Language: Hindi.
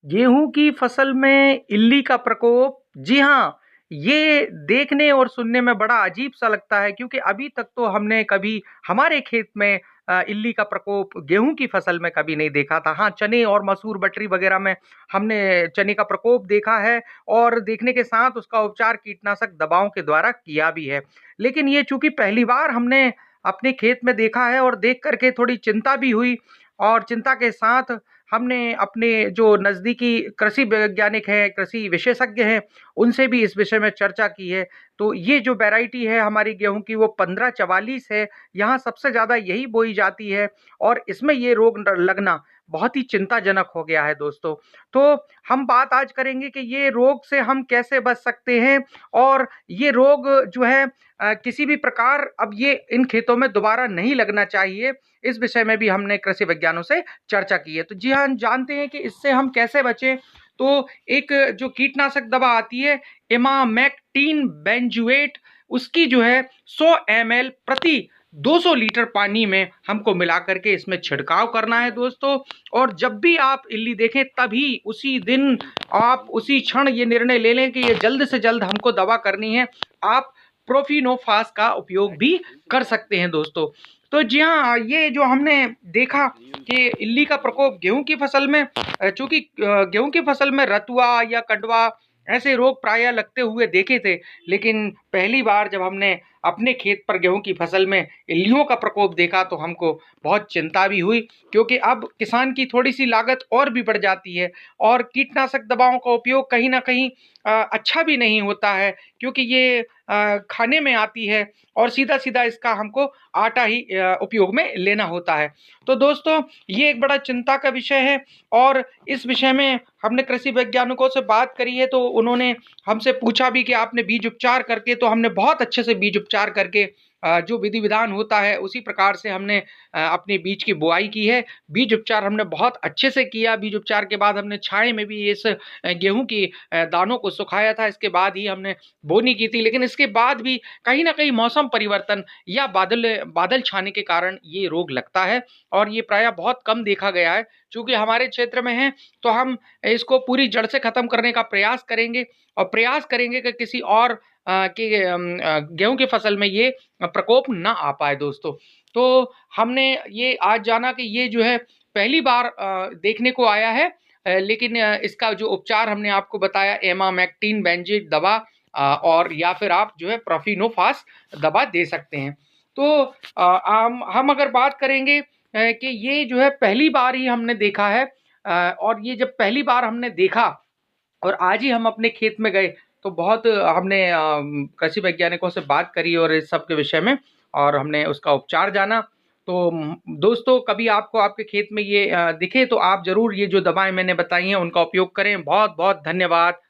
गेहूं की फसल में इल्ली का प्रकोप, जी हाँ, ये देखने और सुनने में बड़ा अजीब सा लगता है क्योंकि अभी तक तो हमने कभी हमारे खेत में इल्ली का प्रकोप गेहूं की फसल में कभी नहीं देखा था। हाँ, चने और मसूर बटरी वगैरह में हमने चने का प्रकोप देखा है और देखने के साथ उसका उपचार कीटनाशक दवाओं के द्वारा किया भी है। लेकिन ये चूंकि पहली बार हमने अपने खेत में देखा है और देख करके थोड़ी चिंता भी हुई और चिंता के साथ हमने अपने जो नज़दीकी कृषि वैज्ञानिक हैं, कृषि विशेषज्ञ हैं, उनसे भी इस विषय में चर्चा की है। तो ये जो वैरायटी है हमारी गेहूँ की वो 1544 है, यहाँ सबसे ज़्यादा यही बोई जाती है और इसमें ये रोग लगना बहुत ही चिंताजनक हो गया है दोस्तों। तो हम बात आज करेंगे कि ये रोग से हम कैसे बच सकते हैं और ये रोग जो है किसी भी प्रकार अब ये इन खेतों में दोबारा नहीं लगना चाहिए। इस विषय में भी हमने कृषि वैज्ञानिकों से चर्चा की है। तो जी हाँ, हम जानते हैं कि इससे हम कैसे बचें। तो एक जो कीटनाशक दवा आती है इमामेक्टिन बेंजुएट, उसकी जो है 100 ml प्रति 200 लीटर पानी में हमको मिला करके इसमें छिड़काव करना है दोस्तों। और जब भी आप इल्ली देखें तभी उसी दिन आप उसी क्षण ये निर्णय ले लें कि ये जल्द से जल्द हमको दवा करनी है। आप प्रोफिनोफास का उपयोग भी कर सकते हैं दोस्तों। तो जी हाँ, ये जो हमने देखा कि इल्ली का प्रकोप गेहूं की फसल में, चूंकि गेहूं की फसल में रतुआ या कंडवा ऐसे रोग प्रायः लगते हुए देखे थे, लेकिन पहली बार जब हमने अपने खेत पर गेहूं की फसल में इल्लियों का प्रकोप देखा तो हमको बहुत चिंता भी हुई क्योंकि अब किसान की थोड़ी सी लागत और भी बढ़ जाती है और कीटनाशक दवाओं का उपयोग कहीं ना कहीं अच्छा भी नहीं होता है क्योंकि ये खाने में आती है और सीधा सीधा इसका हमको आटा ही उपयोग में लेना होता है। तो दोस्तों, ये एक बड़ा चिंता का विषय है और इस विषय में हमने कृषि वैज्ञानिकों से बात करी है तो उन्होंने हमसे पूछा भी कि आपने बीज उपचार करके, तो हमने बहुत अच्छे से बीज उपचार करके जो विधि विधान होता है उसी प्रकार से हमने अपने बीज की बुआई की है। बीज उपचार हमने बहुत अच्छे से किया। बीज उपचार के बाद हमने छाए में भी इस गेहूं की दानों को सुखाया था, इसके बाद ही हमने बोनी की थी। लेकिन इसके बाद भी कहीं ना कहीं मौसम परिवर्तन या बादल बादल छाने के कारण ये रोग लगता है और ये प्रायः बहुत कम देखा गया है। चूंकि हमारे क्षेत्र में है तो हम इसको पूरी जड़ से खत्म करने का प्रयास करेंगे और प्रयास करेंगे कि किसी और गेहूं की फसल में ये प्रकोप ना आ पाए दोस्तों। तो हमने ये आज जाना कि ये जो है पहली बार देखने को आया है, लेकिन इसका जो उपचार हमने आपको बताया एमामेक्टिन बेंजेट दवा और या फिर आप जो है प्रोफिनोफास दवा दे सकते हैं। तो हम अगर बात करेंगे कि ये जो है पहली बार ही हमने देखा है, और ये जब पहली बार हमने देखा और आज ही हम अपने खेत में गए तो बहुत हमने कृषि वैज्ञानिकों से बात करी और इस सब के विषय में और हमने उसका उपचार जाना। तो दोस्तों, कभी आपको आपके खेत में ये दिखे तो आप जरूर ये जो दवाएं मैंने बताई हैं उनका उपयोग करें। बहुत बहुत धन्यवाद।